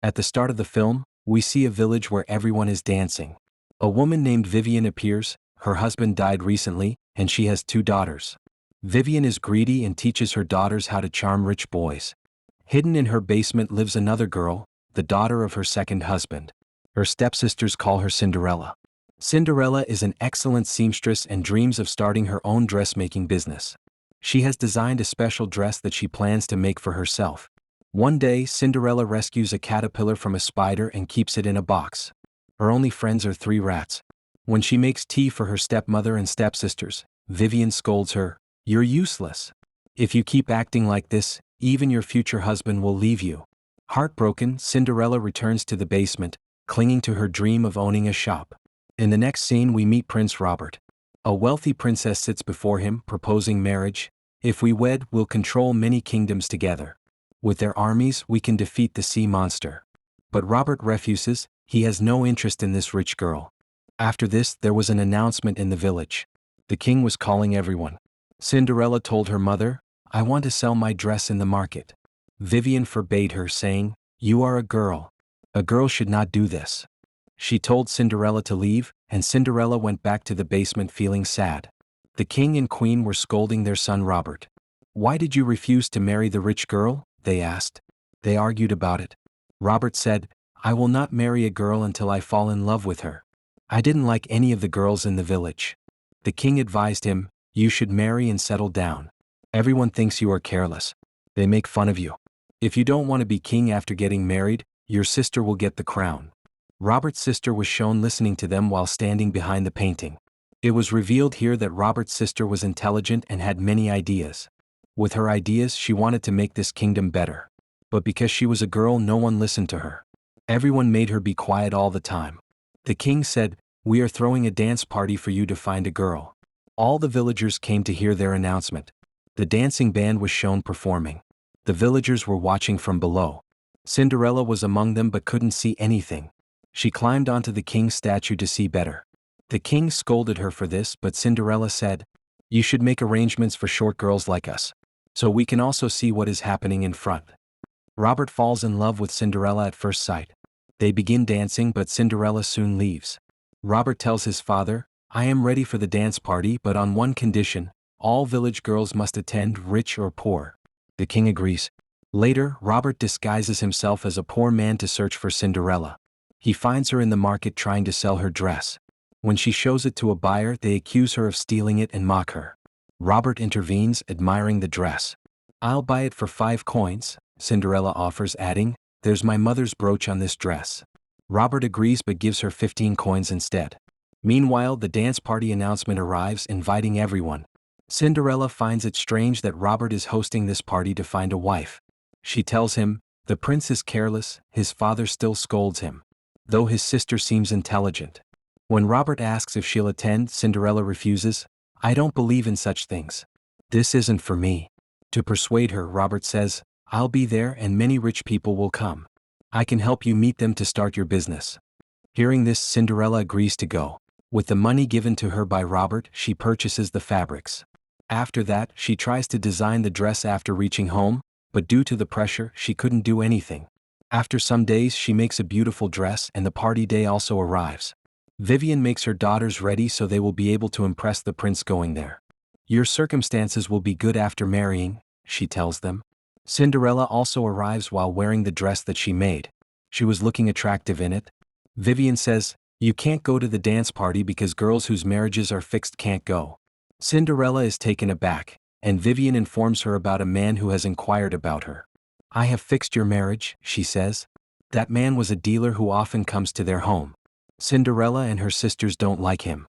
At the start of the film, we see a village where everyone is dancing. A woman named Vivian appears, her husband died recently, and she has 2 daughters. Vivian is greedy and teaches her daughters how to charm rich boys. Hidden in her basement lives another girl, the daughter of her second husband. Her stepsisters call her Cinderella. Cinderella is an excellent seamstress and dreams of starting her own dressmaking business. She has designed a special dress that she plans to make for herself. One day, Cinderella rescues a caterpillar from a spider and keeps it in a box. Her only friends are 3 rats. When she makes tea for her stepmother and stepsisters, Vivian scolds her, "You're useless. If you keep acting like this, even your future husband will leave you." Heartbroken, Cinderella returns to the basement, clinging to her dream of owning a shop. In the next scene we meet Prince Robert. A wealthy princess sits before him, proposing marriage. "If we wed, we'll control many kingdoms together. With their armies, we can defeat the sea monster." But Robert refuses, he has no interest in this rich girl. After this, there was an announcement in the village. The king was calling everyone. Cinderella told her mother, "I want to sell my dress in the market." Vivian forbade her, saying, "You are a girl. A girl should not do this." She told Cinderella to leave, and Cinderella went back to the basement feeling sad. The king and queen were scolding their son Robert. "Why did you refuse to marry the rich girl?" they asked. They argued about it. Robert said, "I will not marry a girl until I fall in love with her. I didn't like any of the girls in the village." The king advised him, "You should marry and settle down. Everyone thinks you are careless. They make fun of you. If you don't want to be king after getting married, your sister will get the crown." Robert's sister was shown listening to them while standing behind the painting. It was revealed here that Robert's sister was intelligent and had many ideas. With her ideas, she wanted to make this kingdom better. But because she was a girl, no one listened to her. Everyone made her be quiet all the time. The king said, "We are throwing a dance party for you to find a girl." All the villagers came to hear their announcement. The dancing band was shown performing. The villagers were watching from below. Cinderella was among them but couldn't see anything. She climbed onto the king's statue to see better. The king scolded her for this, but Cinderella said, "You should make arrangements for short girls like us, so we can also see what is happening in front." Robert falls in love with Cinderella at first sight. They begin dancing, but Cinderella soon leaves. Robert tells his father, "I am ready for the dance party, but on one condition: all village girls must attend, rich or poor." The king agrees. Later, Robert disguises himself as a poor man to search for Cinderella. He finds her in the market trying to sell her dress. When she shows it to a buyer, they accuse her of stealing it and mock her. Robert intervenes, admiring the dress. "I'll buy it for 5 coins, Cinderella offers, adding, "There's my mother's brooch on this dress." Robert agrees but gives her 15 coins instead. Meanwhile, the dance party announcement arrives, inviting everyone. Cinderella finds it strange that Robert is hosting this party to find a wife. She tells him, "The prince is careless." His father still scolds him, though his sister seems intelligent. When Robert asks if she'll attend, Cinderella refuses, "I don't believe in such things. This isn't for me." To persuade her, Robert says, "I'll be there and many rich people will come. I can help you meet them to start your business." Hearing this, Cinderella agrees to go. With the money given to her by Robert, she purchases the fabrics. After that, she tries to design the dress after reaching home, but due to the pressure, she couldn't do anything. After some days, she makes a beautiful dress and the party day also arrives. Vivian makes her daughters ready so they will be able to impress the prince going there. "Your circumstances will be good after marrying," she tells them. Cinderella also arrives while wearing the dress that she made. She was looking attractive in it. Vivian says, "You can't go to the dance party because girls whose marriages are fixed can't go." Cinderella is taken aback, and Vivian informs her about a man who has inquired about her. "I have fixed your marriage," she says. "That man was a dealer who often comes to their home. Cinderella and her sisters don't like him."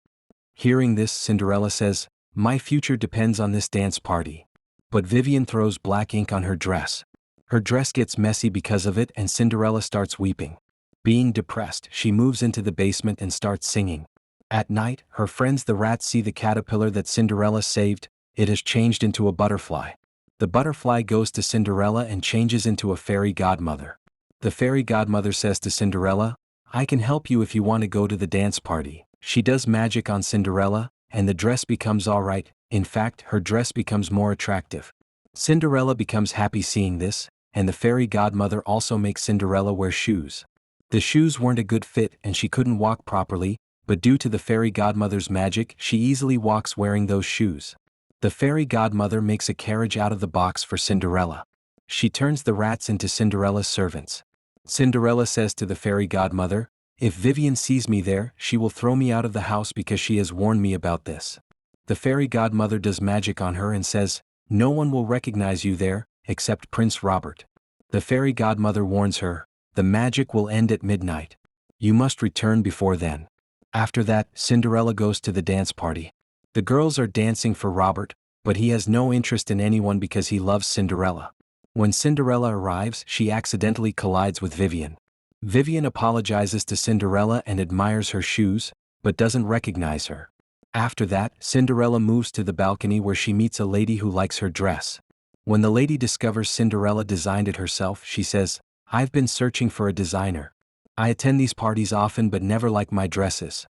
Hearing this, Cinderella says, "My future depends on this dance party." But Vivian throws black ink on her dress. Her dress gets messy because of it and Cinderella starts weeping. Being depressed, she moves into the basement and starts singing. At night, her friends the rats see the caterpillar that Cinderella saved. It has changed into a butterfly. The butterfly goes to Cinderella and changes into a fairy godmother. The fairy godmother says to Cinderella, "I can help you if you want to go to the dance party." She does magic on Cinderella, and the dress becomes alright. In fact, her dress becomes more attractive. Cinderella becomes happy seeing this. and the fairy godmother also makes Cinderella wear shoes. The shoes weren't a good fit and she couldn't walk properly, but due to the fairy godmother's magic, she easily walks wearing those shoes. The fairy godmother makes a carriage out of the box for Cinderella. She turns the rats into Cinderella's servants. Cinderella says to the fairy godmother, "If Vivian sees me there, she will throw me out of the house because she has warned me about this." The fairy godmother does magic on her and says, "No one will recognize you there, except Prince Robert." The fairy godmother warns her, "The magic will end at midnight. You must return before then." After that, Cinderella goes to the dance party. The girls are dancing for Robert, but he has no interest in anyone because he loves Cinderella. When Cinderella arrives, she accidentally collides with Vivian. Vivian apologizes to Cinderella and admires her shoes, but doesn't recognize her. After that, Cinderella moves to the balcony where she meets a lady who likes her dress. When the lady discovers Cinderella designed it herself, she says, "I've been searching for a designer. I attend these parties often but never like my dresses."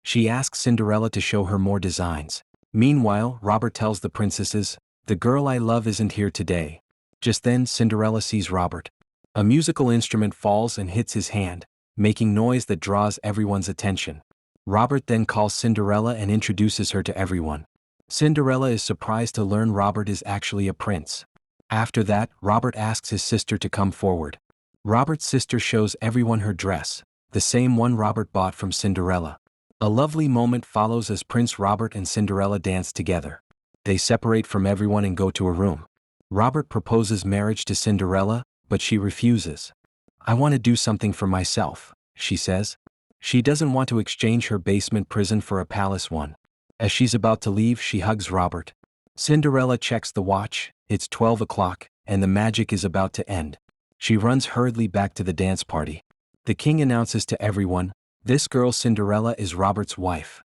She asks Cinderella to show her more designs. Meanwhile, Robert tells the princesses, "The girl I love isn't here today." Just then, Cinderella sees Robert. A musical instrument falls and hits his hand, making noise that draws everyone's attention. Robert then calls Cinderella and introduces her to everyone. Cinderella is surprised to learn Robert is actually a prince. After that, Robert asks his sister to come forward. Robert's sister shows everyone her dress, the same one Robert bought from Cinderella. A lovely moment follows as Prince Robert and Cinderella dance together. They separate from everyone and go to a room. Robert proposes marriage to Cinderella, but she refuses. "I want to do something for myself," she says. She doesn't want to exchange her basement prison for a palace one. As she's about to leave, she hugs Robert. Cinderella checks the watch, it's 12 o'clock, and the magic is about to end. She runs hurriedly back to the dance party. The king announces to everyone, "This girl Cinderella is Robert's wife."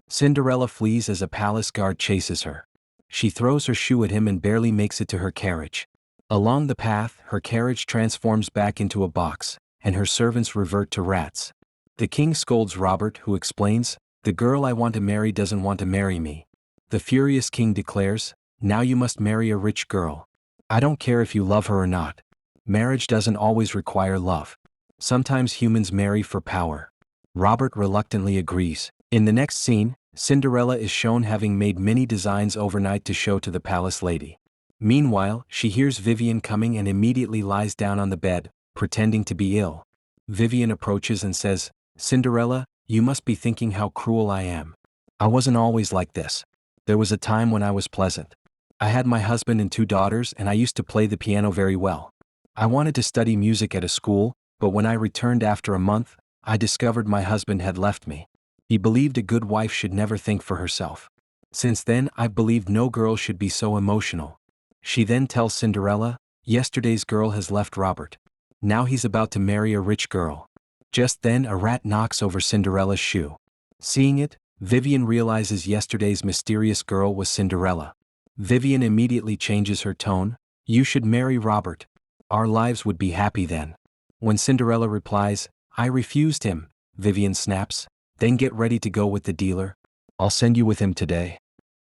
Cinderella flees as a palace guard chases her. She throws her shoe at him and barely makes it to her carriage. Along the path, her carriage transforms back into a box, and her servants revert to rats. The king scolds Robert, who explains, "The girl I want to marry doesn't want to marry me." The furious king declares, "Now you must marry a rich girl. I don't care if you love her or not. Marriage doesn't always require love. Sometimes humans marry for power." Robert reluctantly agrees. In the next scene, Cinderella is shown having made many designs overnight to show to the palace lady. Meanwhile, she hears Vivian coming and immediately lies down on the bed, pretending to be ill. Vivian approaches and says, "Cinderella, you must be thinking how cruel I am. I wasn't always like this. There was a time when I was pleasant. I had my husband and 2 daughters and I used to play the piano very well. I wanted to study music at a school, but when I returned after a month, I discovered my husband had left me. He believed a good wife should never think for herself. Since then, I've believed no girl should be so emotional." She then tells Cinderella, "Yesterday's girl has left Robert. Now he's about to marry a rich girl." Just then a rat knocks over Cinderella's shoe. Seeing it, Vivian realizes yesterday's mysterious girl was Cinderella. Vivian immediately changes her tone, "You should marry Robert. Our lives would be happy then." When Cinderella replies, "I refused him," Vivian snaps, "Then get ready to go with the dealer. I'll send you with him today."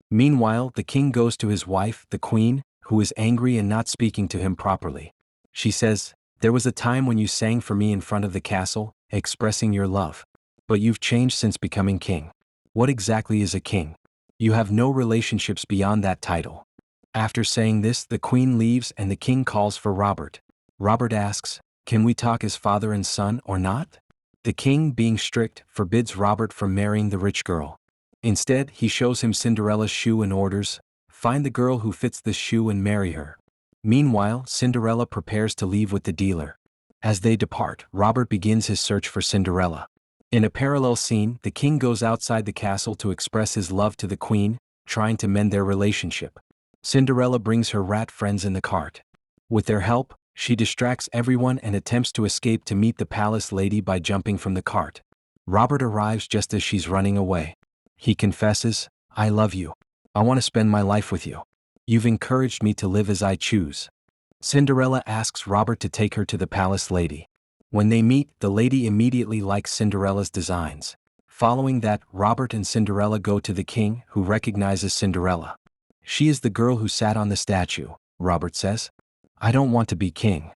Meanwhile, the king goes to his wife, the queen, who is angry and not speaking to him properly. She says, "There was a time when you sang for me in front of the castle, expressing your love. But you've changed since becoming king. What exactly is a king? You have no relationships beyond that title." After saying this, the queen leaves and the king calls for Robert. Robert asks, "Can we talk as father and son or not?" The king, being strict, forbids Robert from marrying the rich girl. Instead, he shows him Cinderella's shoe and orders, "Find the girl who fits this shoe and marry her." Meanwhile, Cinderella prepares to leave with the dealer. As they depart, Robert begins his search for Cinderella. In a parallel scene, the king goes outside the castle to express his love to the queen, trying to mend their relationship. Cinderella brings her rat friends in the cart. With their help, she distracts everyone and attempts to escape to meet the palace lady by jumping from the cart. Robert arrives just as she's running away. He confesses, "I love you. I want to spend my life with you. You've encouraged me to live as I choose." Cinderella asks Robert to take her to the palace lady. When they meet, the lady immediately likes Cinderella's designs. Following that, Robert and Cinderella go to the king, who recognizes Cinderella. "She is the girl who sat on the statue," Robert says. "I don't want to be king.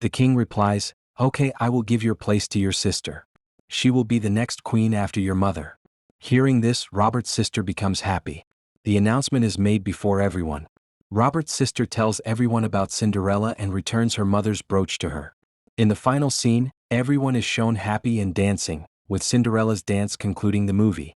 The king replies, "Okay, I will give your place to your sister. She will be the next queen after your mother." Hearing this, Robert's sister becomes happy. The announcement is made before everyone. Robert's sister tells everyone about Cinderella and returns her mother's brooch to her. In the final scene, everyone is shown happy and dancing, with Cinderella's dance concluding the movie.